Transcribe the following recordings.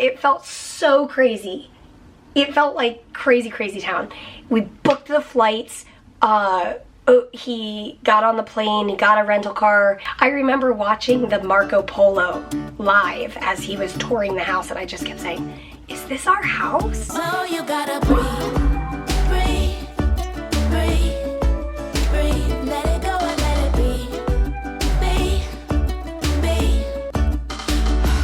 It felt so crazy. It felt like crazy town. We booked the flights. He got on the plane, he got a rental car. I remember watching the Marco Polo live as he was touring the house, and I just kept saying, is this our house? Oh, you gotta breathe, let it go and let it be.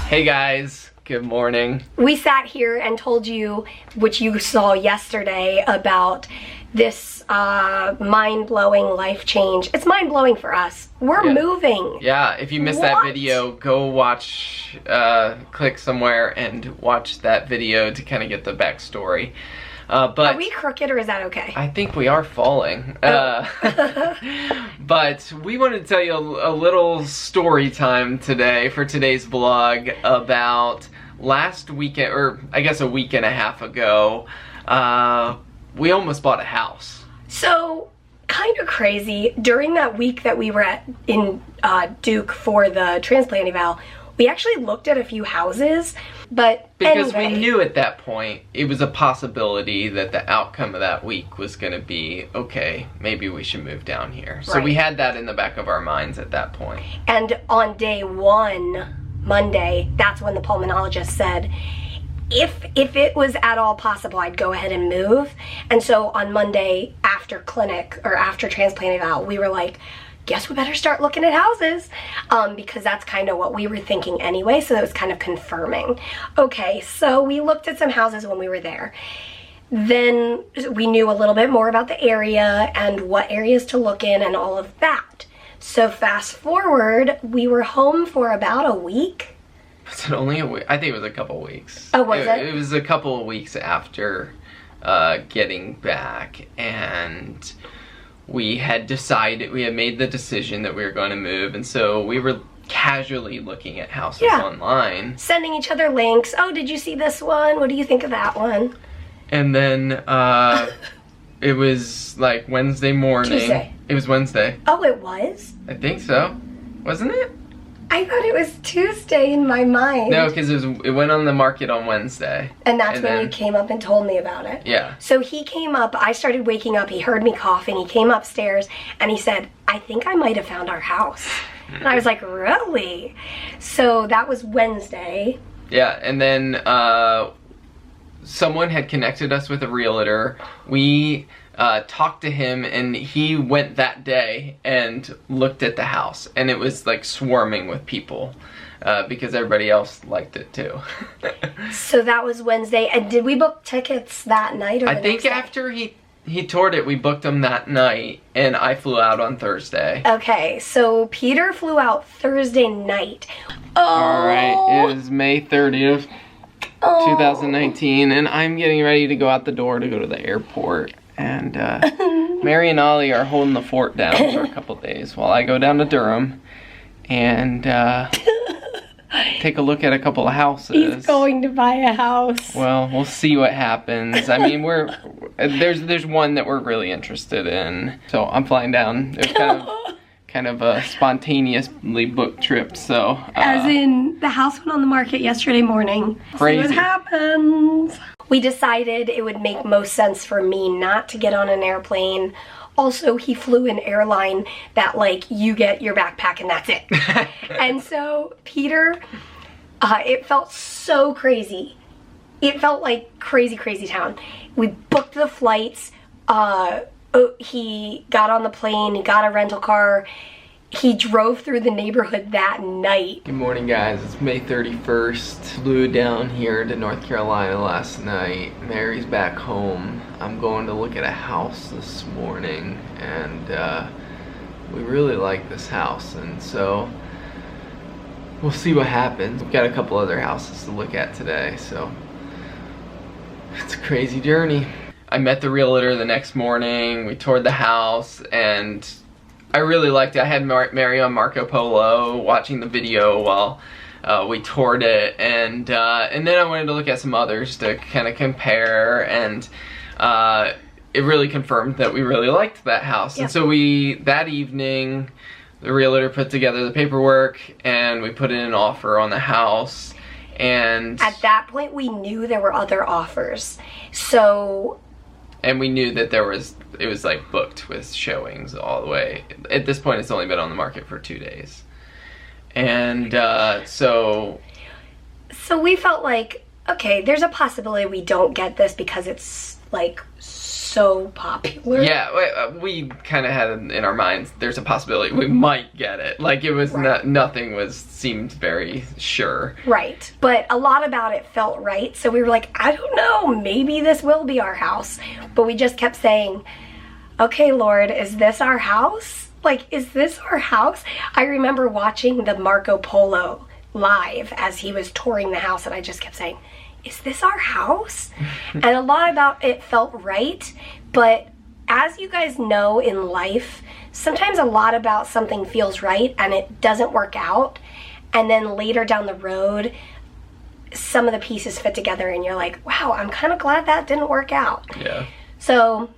Hey guys, good morning. We sat here and told you, which you saw yesterday, about this mind-blowing life change. It's mind-blowing for us. We're moving. Yeah, if you missed that video, go watch, click somewhere and watch that video to kind of get the backstory. But are we crooked or is that okay? I think we are falling. But we wanted to tell you a little story time today for today's vlog about last weekend, or I guess a week and a half ago, we almost bought a house. So, kind of crazy. During that week that we were in Duke for the transplant eval, we actually looked at a few houses, but because anyway, we knew at that point it was a possibility that the outcome of that week was going to be, okay, maybe we should move down here. So we had that in the back of our minds at that point. And on day one, Monday, that's when the pulmonologist said, if it was at all possible, I'd go ahead and move. And so on Monday, after clinic, or after transplant eval, we were like, guess we better start looking at houses, because that's kind of what we were thinking anyway, so that was kind of confirming. Okay, so we looked at some houses when we were there. Then we knew a little bit more about the area and what areas to look in and all of that. So fast forward, we were home for about a week. Was it only a week? I think it was a couple weeks. Oh, was it? It was a couple of weeks after getting back, and we had made the decision that we were going to move, and so we were casually looking at houses online. Sending each other links. Oh, did you see this one? What do you think of that one? And then it was like Wednesday morning. Tuesday. It was Wednesday. Oh, it was? I think so. Wasn't it? I thought it was Tuesday in my mind. No, because it went on the market on Wednesday. And that's when you came up and told me about it. Yeah. So he came up, I started waking up, he heard me coughing, he came upstairs, and he said, I think I might have found our house. And I was like, really? So that was Wednesday. Yeah, and then someone had connected us with a realtor. We talked to him, and he went that day and looked at the house, and it was like swarming with people because everybody else liked it too. So that was Wednesday. And did we book tickets that night or the I think after he toured it, we booked them that night, and I flew out on Thursday. Okay, so Peter flew out Thursday night. Oh. All right, it was May 30th, 2019, and I'm getting ready to go out the door to go to the airport. And Mary and Ollie are holding the fort down for a couple days while I go down to Durham and take a look at a couple of houses. He's going to buy a house. Well, we'll see what happens. I mean, there's one that we're really interested in, so I'm flying down. There's kind of a spontaneously booked trip, so. As in, the house went on the market yesterday morning. Crazy. See what happens. We decided it would make most sense for me not to get on an airplane. Also, he flew an airline that, like, you get your backpack and that's it. And so, Peter, it felt so crazy. It felt like crazy town. We booked the flights. He got on the plane, he got a rental car. He drove through the neighborhood that night. Good morning, guys. It's May 31st. Flew down here to North Carolina last night. Mary's back home. I'm going to look at a house this morning, and we really like this house, and so we'll see what happens. We've got a couple other houses to look at today, so it's a crazy journey. I met the realtor the next morning. We toured the house, and I really liked it. I had Mary on Marco Polo watching the video while we toured it, and then I wanted to look at some others to kind of compare, and it really confirmed that we really liked that house. Yep. And so that evening, the realtor put together the paperwork, and we put in an offer on the house, And at that point, we knew there were other offers. So... And we knew that it was like booked with showings all the way. At this point, it's only been on the market for 2 days. And so we felt like, okay, there's a possibility we don't get this because it's like so popular. Yeah, we kind of had in our minds, there's a possibility we might get it. Like it was nothing seemed very sure. Right, but a lot about it felt right. So we were like, I don't know, maybe this will be our house. But we just kept saying, okay, Lord, is this our house? Like, is this our house? I remember watching the Marco Polo live as he was touring the house, and I just kept saying, is this our house? And a lot about it felt right, but as you guys know in life, sometimes a lot about something feels right and it doesn't work out, and then later down the road, some of the pieces fit together and you're like, wow, I'm kind of glad that didn't work out. Yeah. So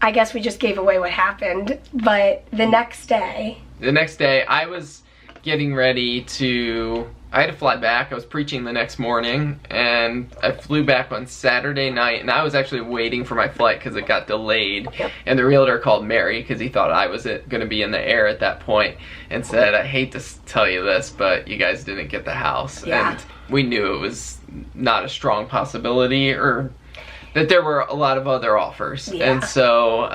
I guess we just gave away what happened, but the next day I was getting ready to, I had to fly back. I was preaching the next morning, and I flew back on Saturday night, and I was actually waiting for my flight because it got delayed. Yep. And the realtor called Mary because he thought I was going to be in the air at that point, and said, I hate to tell you this, but you guys didn't get the house. Yeah. And we knew it was not a strong possibility, or that there were a lot of other offers. Yeah. And so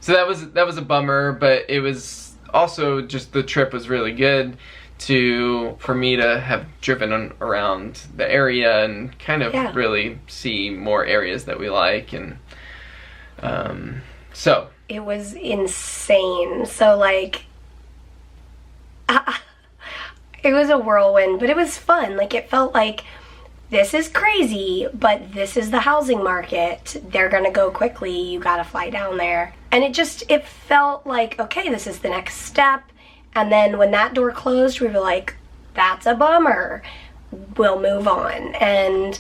so that was a bummer, but it was also just, the trip was really good for me to have driven around the area and kind of really see more areas that we like. And so it was insane. So like it was a whirlwind, but it was fun. Like it felt like, this is crazy, but this is the housing market. They're gonna go quickly. You gotta fly down there. And it felt like, okay, this is the next step. And then when that door closed, we were like, that's a bummer. We'll move on. And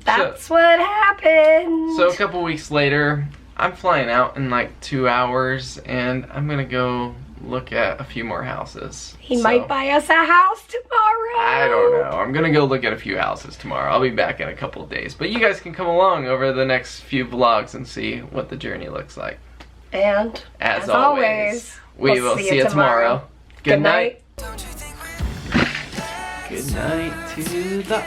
that's what happened. So a couple weeks later, I'm flying out in like 2 hours, and I'm gonna go look at a few more houses. He might buy us a house tomorrow. I don't know. I'm gonna go look at a few houses tomorrow. I'll be back in a couple of days. But you guys can come along over the next few vlogs and see what the journey looks like. And as always, we will see you tomorrow. Good night. night. Good night to the